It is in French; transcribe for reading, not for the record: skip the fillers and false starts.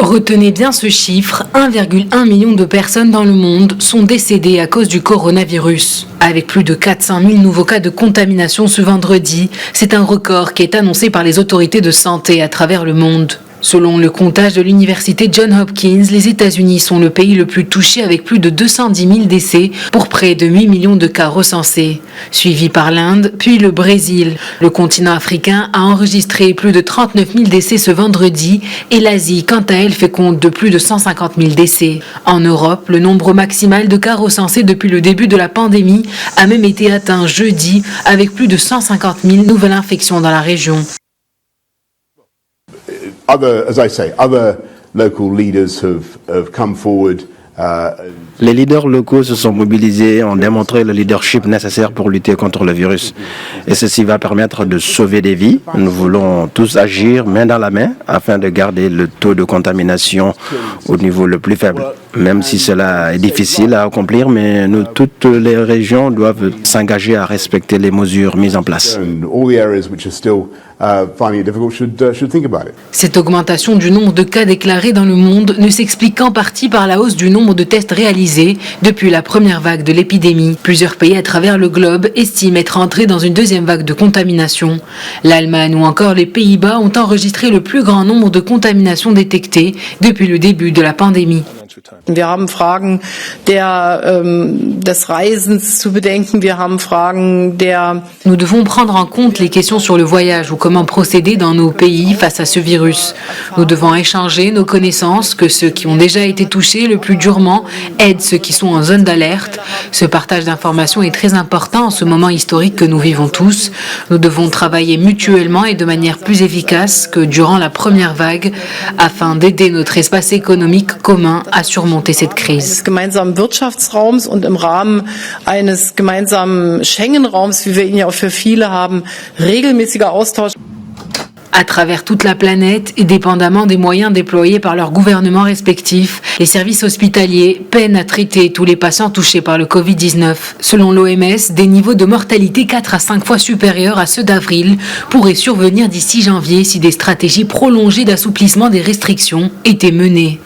Retenez bien ce chiffre, 1,1 million de personnes dans le monde sont décédées à cause du coronavirus. Avec plus de 400 000 nouveaux cas de contamination ce vendredi, c'est un record qui est annoncé par les autorités de santé à travers le monde. Selon le comptage de l'université Johns Hopkins, les États-Unis sont le pays le plus touché avec plus de 210 000 décès pour près de 8 millions de cas recensés, suivi par l'Inde, puis le Brésil. Le continent africain a enregistré plus de 39 000 décès ce vendredi et l'Asie, quant à elle, fait compte de plus de 150 000 décès. En Europe, le nombre maximal de cas recensés depuis le début de la pandémie a même été atteint jeudi avec plus de 150 000 nouvelles infections dans la région. Other local leaders have come forward. Les leaders locaux se sont mobilisés, ont démontré le leadership nécessaire pour lutter contre le virus. Et ceci va permettre de sauver des vies. Nous voulons tous agir main dans la main afin de garder le taux de contamination au niveau le plus faible. Même si cela est difficile à accomplir, mais toutes les régions doivent s'engager à respecter les mesures mises en place. Cette augmentation du nombre de cas déclarés dans le monde ne s'explique qu'en partie par la hausse du nombre de tests réalisés depuis la première vague de l'épidémie. Plusieurs pays à travers le globe estiment être entrés dans une deuxième vague de contamination. L'Allemagne ou encore les Pays-Bas ont enregistré le plus grand nombre de contaminations détectées depuis le début de la pandémie. Wir haben Fragen des Reisens zu bedenken. Wir haben Fragen Nous devons prendre en compte les questions sur le voyage ou comment procéder dans nos pays face à ce virus. Nous devons échanger nos connaissances, que ceux qui ont déjà été touchés le plus durement aident ceux qui sont en zone d'alerte. Ce partage d'informations est très important en ce moment historique que nous vivons tous. Nous devons travailler mutuellement et de manière plus efficace que durant la première vague afin d'aider notre espace économique commun à surmonter cette crise. Gemeinsamen Wirtschaftsraums und im Rahmen eines gemeinsamen Schengen-Raums, wie wir ihn ja auch für viele haben, regelmäßiger Austausch. À travers toute la planète, et dépendamment des moyens déployés par leurs gouvernements respectifs, les services hospitaliers peinent à traiter tous les patients touchés par le Covid-19. Selon l'OMS, des niveaux de mortalité 4 à 5 fois supérieurs à ceux d'avril pourraient survenir d'ici janvier si des stratégies prolongées d'assouplissement des restrictions étaient menées.